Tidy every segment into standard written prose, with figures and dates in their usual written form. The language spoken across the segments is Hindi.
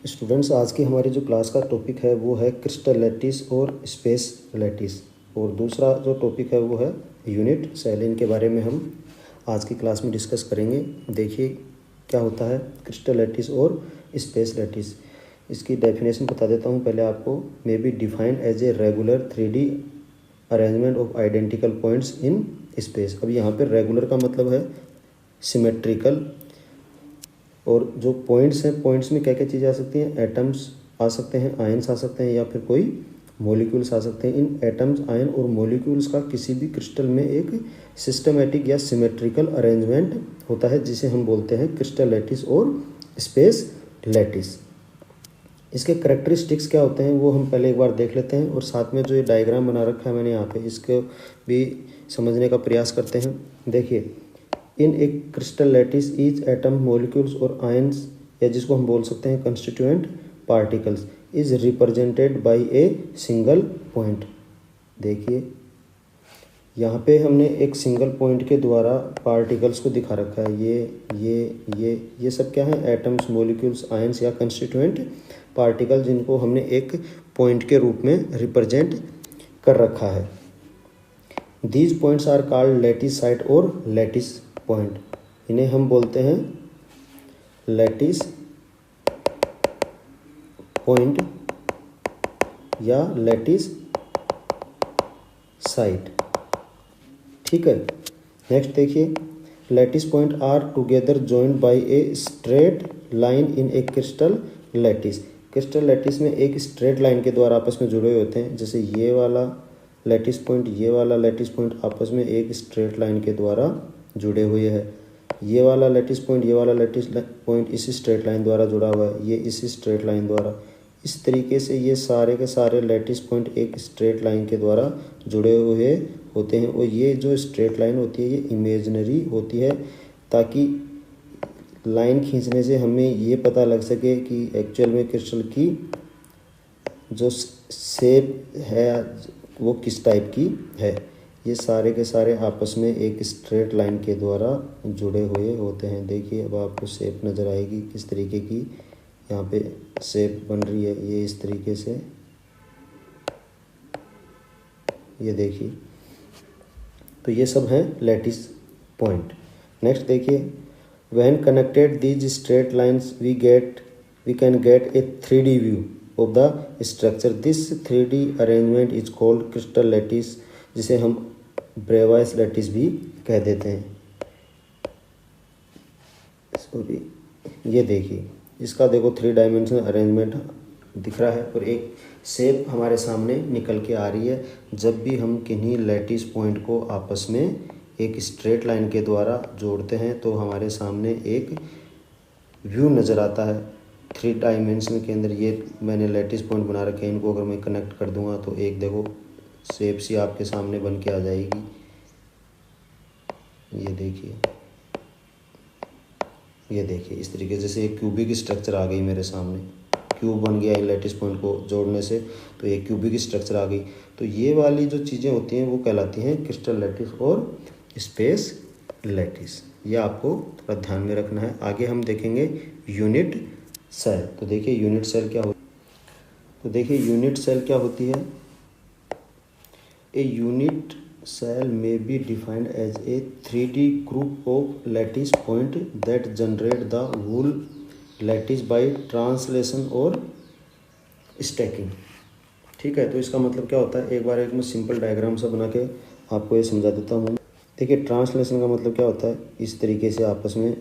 स्टूडेंट्स, आज की हमारी जो क्लास का टॉपिक है वो है क्रिस्टल लैटिस और स्पेस लैटिस, और दूसरा जो टॉपिक है वो है यूनिट सेल। इनके बारे में हम आज की क्लास में डिस्कस करेंगे। देखिए क्या होता है क्रिस्टल लैटिस और स्पेस लैटिस। इसकी डेफिनेशन बता देता हूँ पहले आपको। May be defined as a regular 3D arrangement of identical points in space. अब यहाँ पर रेगुलर का मतलब है सिमेट्रिकल, और जो पॉइंट्स हैं, पॉइंट्स में क्या क्या चीज़ें आ सकती हैं, एटम्स आ सकते हैं, आयन्स आ सकते हैं, या फिर कोई मॉलिक्यूल्स आ सकते हैं। इन एटम्स, आयन और मॉलिक्यूल्स का किसी भी क्रिस्टल में एक सिस्टमेटिक या सिमेट्रिकल अरेंजमेंट होता है, जिसे हम बोलते हैं क्रिस्टल लैटिस और स्पेस लैटिस। इसके करेक्टरिस्टिक्स क्या होते हैं वो हम पहले एक बार देख लेते हैं, और साथ में जो ये डायग्राम बना रखा है मैंने यहाँ पे, इसको भी समझने का प्रयास करते हैं। देखिए, इन एक crystal lattice each atom, molecules और आयंस, या जिसको हम बोल सकते हैं constituent particles, is represented by a single point. देखिए यहाँ पे हमने एक सिंगल पॉइंट के द्वारा पार्टिकल्स को दिखा रखा है। ये सब क्या है, एटम्स, मॉलिक्यूल्स, आयंस या कंस्टिट्यूएंट पार्टिकल, जिनको हमने एक पॉइंट के रूप में रिप्रेजेंट कर रखा है। These points are called lattice site और लैटिस पॉइंट। इन्हें हम बोलते हैं लैटिस पॉइंट या लैटिस साइट। ठीक है, नेक्स्ट देखिए, lattice point are together joined by a straight line in a crystal lattice. Crystal lattice में एक स्ट्रेट लाइन के द्वारा आपस में जुड़े हुए होते हैं। जैसे ये वाला लैटिस पॉइंट, ये वाला लैटिस पॉइंट आपस में एक स्ट्रेट लाइन के द्वारा जुड़े हुए हैं। ये वाला लैटिस पॉइंट, ये वाला लैटिस पॉइंट इस स्ट्रेट लाइन द्वारा जुड़ा हुआ है, ये इस स्ट्रेट लाइन द्वारा। इस तरीके से ये सारे के सारे लैटिस पॉइंट एक स्ट्रेट लाइन के द्वारा जुड़े हुए होते हैं। और ये जो स्ट्रेट लाइन होती है ये इमेजिनरी होती है, ताकि लाइन खींचने से हमें ये पता लग सके कि एक्चुअल में क्रिस्टल की जो शेप है वो किस टाइप की है। ये सारे के सारे आपस में एक स्ट्रेट लाइन के द्वारा जुड़े हुए होते हैं। देखिए अब आपको शेप नज़र आएगी किस तरीके की यहाँ पे शेप बन रही है। ये इस तरीके से, ये देखिए, तो ये सब हैं लैटिस पॉइंट। नेक्स्ट देखिए, when connected these straight lines we can get a 3D view of the structure. This 3D arrangement is called crystal lattice, जिसे हम ब्रेवाइस लैटिस भी कह देते हैं। इसको भी ये देखिए, इसका देखो 3 डायमेंशनल अरेंजमेंट दिख रहा है, और एक शेप हमारे सामने निकल के आ रही है। जब भी हम किन्हीं लैटिस पॉइंट को आपस में एक स्ट्रेट लाइन के द्वारा जोड़ते हैं तो हमारे सामने एक व्यू नज़र आता है 3 डायमेंशन के अंदर। ये मैंने लैटिस पॉइंट बना रखे हैं, इनको अगर मैं कनेक्ट कर दूंगा तो एक देखो शेप सी आपके सामने बन के आ जाएगी। ये देखिए इस तरीके से एक क्यूबिक स्ट्रक्चर आ गई मेरे सामने। क्यूब बन गया इन लैटिस पॉइंट को जोड़ने से, तो एक क्यूबिक स्ट्रक्चर आ गई। तो ये वाली जो चीज़ें होती हैं वो कहलाती हैं क्रिस्टल लैटिस और स्पेस लैटिस। ये आपको थोड़ा ध्यान में रखना है। आगे हम देखेंगे यूनिट सेल। तो देखिए यूनिट सेल क्या होती है। A unit cell may be defined as a 3D group of lattice point that generate the whole lattice by translation और stacking। ठीक है, तो इसका मतलब क्या होता है, एक बार एक मैं सिंपल डायग्राम सा बना के आपको ये समझा देता हूँ। देखिए ट्रांसलेशन का मतलब क्या होता है, इस तरीके से आपस में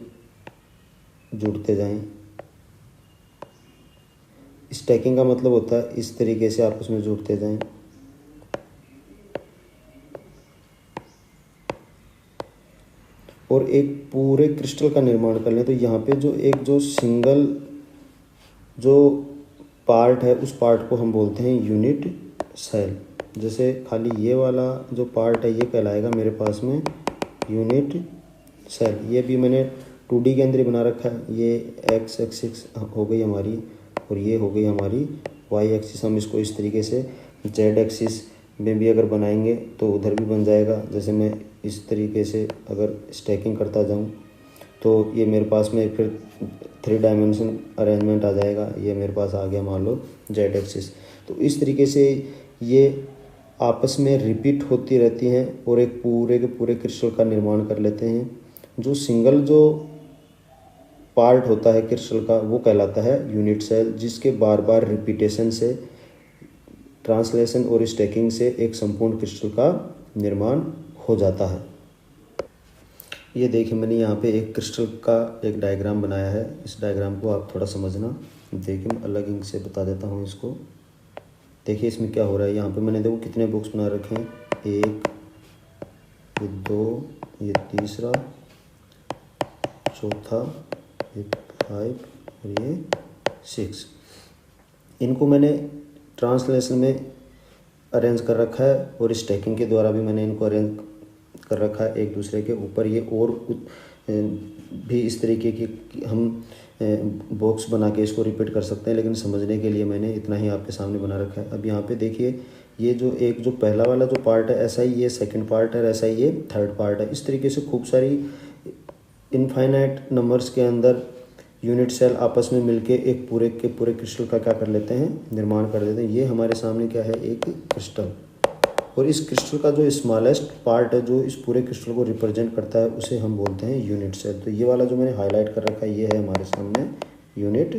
जुड़ते जाएं। स्टैकिंग का मतलब होता है इस तरीके से आपस में जुड़ते जाएं। और एक पूरे क्रिस्टल का निर्माण कर लें। तो यहाँ पे जो सिंगल जो पार्ट है उस पार्ट को हम बोलते हैं यूनिट सेल। जैसे खाली ये वाला जो पार्ट है ये कहलाएगा मेरे पास में यूनिट सेल। ये भी मैंने 2D के अंदर ही बना रखा है। ये एक्स एक्सिस हो गई हमारी, और ये हो गई हमारी वाई एक्सिस। हम इसको इस तरीके से जेड एक्सिस में भी अगर बनाएंगे तो उधर भी बन जाएगा। जैसे मैं इस तरीके से अगर स्टैकिंग करता जाऊं तो ये मेरे पास में फिर 3 डायमेंशन अरेंजमेंट आ जाएगा। ये मेरे पास आ गया मान लो जेड एक्सिस। तो इस तरीके से ये आपस में रिपीट होती रहती हैं और एक पूरे के पूरे क्रिस्टल का निर्माण कर लेते हैं। जो सिंगल जो पार्ट होता है क्रिस्टल का वो कहलाता है यूनिट सेल, जिसके बार बार रिपीटेशन से, ट्रांसलेशन और स्टैकिंग से एक संपूर्ण क्रिस्टल का निर्माण हो जाता है। ये देखिए मैंने यहाँ पे एक क्रिस्टल का एक डायग्राम बनाया है। इस डायग्राम को आप थोड़ा समझना। देखिए मैं अलग इंक से बता देता हूँ इसको। देखिए इसमें क्या हो रहा है। यहाँ पे मैंने देखो कितने बॉक्स बना रखे हैं, 1, ये 2, ये तीसरा, चौथा, ये 5 और ये 6। इनको मैंने ट्रांसलेशन में अरेंज कर रखा है और स्टैकिंग के द्वारा भी मैंने इनको अरेंज कर रखा है एक दूसरे के ऊपर। ये और भी इस तरीके की हम बॉक्स बना के इसको रिपीट कर सकते हैं, लेकिन समझने के लिए मैंने इतना ही आपके सामने बना रखा है। अब यहाँ पे देखिए ये जो एक जो पहला वाला जो पार्ट है, ऐसा ही ये सेकंड पार्ट है, ऐसा ही ये थर्ड पार्ट है। इस तरीके से खूब सारी इनफाइनाइट नंबर्स के अंदर यूनिट सेल आपस में मिलके एक पूरे के पूरे क्रिस्टल का क्या कर लेते हैं, निर्माण कर देते हैं। ये हमारे सामने क्या है, एक क्रिस्टल। और इस क्रिस्टल का जो स्मॉलेस्ट पार्ट है जो इस पूरे क्रिस्टल को रिप्रेजेंट करता है उसे हम बोलते हैं यूनिट सेल। तो ये वाला जो मैंने हाईलाइट कर रखा है ये है हमारे सामने यूनिट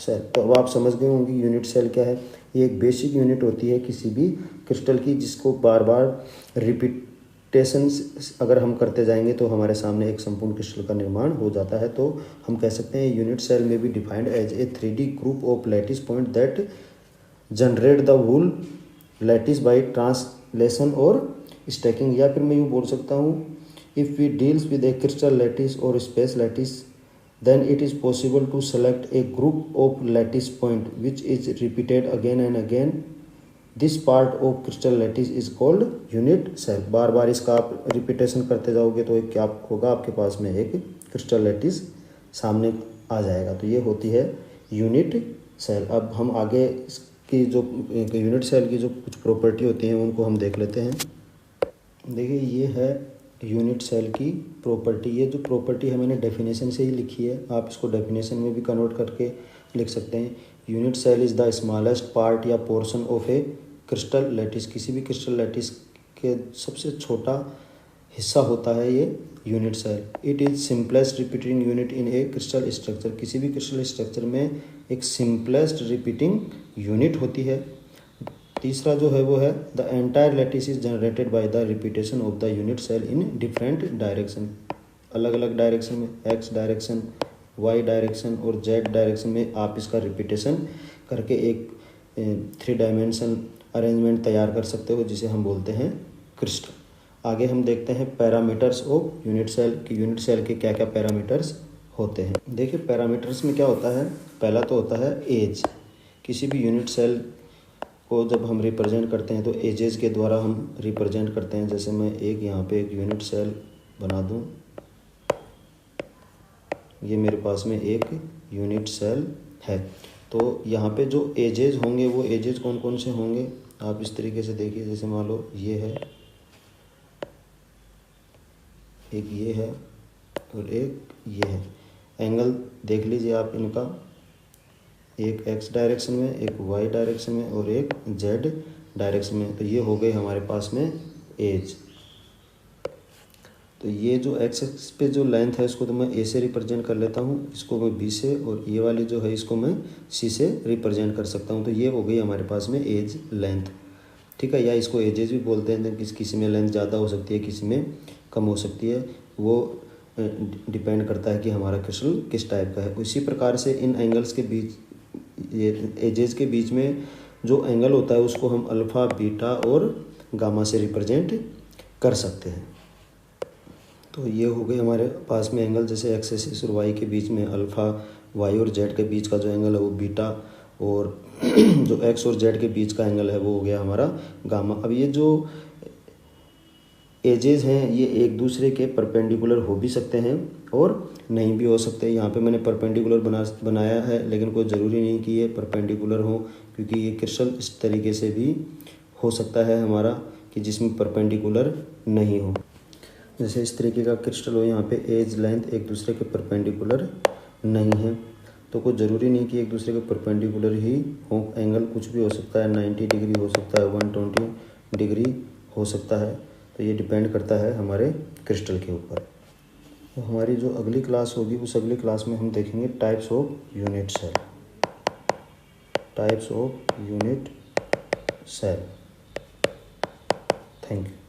सेल। तो अब आप समझ गए होंगे यूनिट सेल क्या है। ये एक बेसिक यूनिट होती है किसी भी क्रिस्टल की, जिसको बार बार रिपीटेशन अगर हम करते जाएंगे तो हमारे सामने एक संपूर्ण क्रिस्टल का निर्माण हो जाता है। तो हम कह सकते हैं यूनिट सेल में be defined as a 3D group of lattice point that generate the whole lattice by translation और स्टैकिंग। या फिर मैं यूँ बोल सकता हूँ, if we deals with a crystal lattice और space lattice then it is possible to select a group of lattice point which is repeated again and again. This part of crystal lattice is called unit cell. बार बार इसका आप रिपीटेशन करते जाओगे तो एक क्या होगा, आपके पास में एक क्रिस्टल लैटिस सामने आ जाएगा। तो ये होती है यूनिट सेल। अब हम आगे इसकी जो यूनिट सेल की जो कुछ प्रॉपर्टी होती हैं उनको हम देख लेते हैं। देखिए ये है यूनिट सेल की प्रॉपर्टी। ये जो प्रॉपर्टी है मैंने डेफिनेशन से ही लिखी है, आप इसको डेफिनेशन में भी कन्वर्ट करके लिख सकते हैं। Unit cell is the smallest part या portion of a crystal lattice. किसी भी क्रिस्टल लैटिस के सबसे छोटा हिस्सा होता है ये unit cell. It is simplest repeating unit in a crystal structure. किसी भी क्रिस्टल स्ट्रक्चर में एक सिंपलेस्ट रिपीटिंग यूनिट होती है। तीसरा जो है वो है the entire lattice is generated by the repetition of the unit cell in different direction. अलग अलग डायरेक्शन में, एक्स डायरेक्शन, वाई डायरेक्शन और जेड डायरेक्शन में आप इसका रिपीटेशन करके एक 3 डायमेंशन अरेंजमेंट तैयार कर सकते हो, जिसे हम बोलते हैं क्रिस्टल। आगे हम देखते हैं पैरामीटर्स ऑफ यूनिट सेल कि यूनिट सेल के क्या क्या पैरामीटर्स होते हैं। देखिए पैरामीटर्स में क्या होता है, पहला तो होता है एज। किसी भी यूनिट सेल को जब हम रिप्रेजेंट करते हैं तो एजेस के द्वारा हम रिप्रेजेंट करते हैं। जैसे मैं एक यहाँ पे एक यूनिट सेल बना दूँ, ये मेरे पास में एक यूनिट सेल है। तो यहाँ पे जो एजेस होंगे वो एजेस कौन कौन से होंगे आप इस तरीके से देखिए। जैसे मान लो ये है, एक ये है और एक ये है। एंगल देख लीजिए आप इनका, एक एक्स डायरेक्शन में, एक वाई डायरेक्शन में और एक जेड डायरेक्शन में। तो ये हो गए हमारे पास में एज। तो ये जो एक्स एक्सिस पे जो लेंथ है इसको तो मैं ए से रिप्रेजेंट कर लेता हूँ, इसको मैं बी से, और ये वाली जो है इसको मैं सी से रिप्रेजेंट कर सकता हूँ। तो ये हो गई हमारे पास में एज लेंथ, ठीक है। या इसको एजेस भी बोलते हैं। किसी में लेंथ ज़्यादा हो सकती है, किसी में कम हो सकती है, वो डिपेंड करता है कि हमारा क्रिस्टल किस टाइप का है। इसी प्रकार से इन एंगल्स के बीच, ये एजेस के बीच में जो एंगल होता है उसको हम अल्फ़ा, बीटा और गामा से रिप्रेजेंट कर सकते हैं। तो ये हो गए हमारे पास में एंगल। जैसे एक्स एक्सिस और वाई के बीच में अल्फ़ा, वाई और जेड के बीच का जो एंगल है वो बीटा, और जो एक्स और जेड के बीच का एंगल है वो हो गया हमारा गामा। अब ये जो एजेस हैं ये एक दूसरे के परपेंडिकुलर हो भी सकते हैं और नहीं भी हो सकते। यहाँ पे मैंने परपेंडिकुलर बनाया है, लेकिन कोई ज़रूरी नहीं कि ये परपेंडिकुलर हो, क्योंकि ये क्रिस्टल इस तरीके से भी हो सकता है हमारा कि जिसमें परपेंडिकुलर नहीं हो। जैसे इस तरीके का क्रिस्टल हो, यहाँ पे एज लेंथ एक दूसरे के परपेंडिकुलर नहीं है, तो कोई ज़रूरी नहीं कि एक दूसरे के परपेंडिकुलर ही हो, एंगल कुछ भी हो सकता है, 90 डिग्री हो सकता है, 120 डिग्री हो सकता है। तो ये डिपेंड करता है हमारे क्रिस्टल के ऊपर। तो हमारी जो अगली क्लास होगी, उस अगली क्लास में हम देखेंगे types of unit cell. Types of unit cell. Thank you.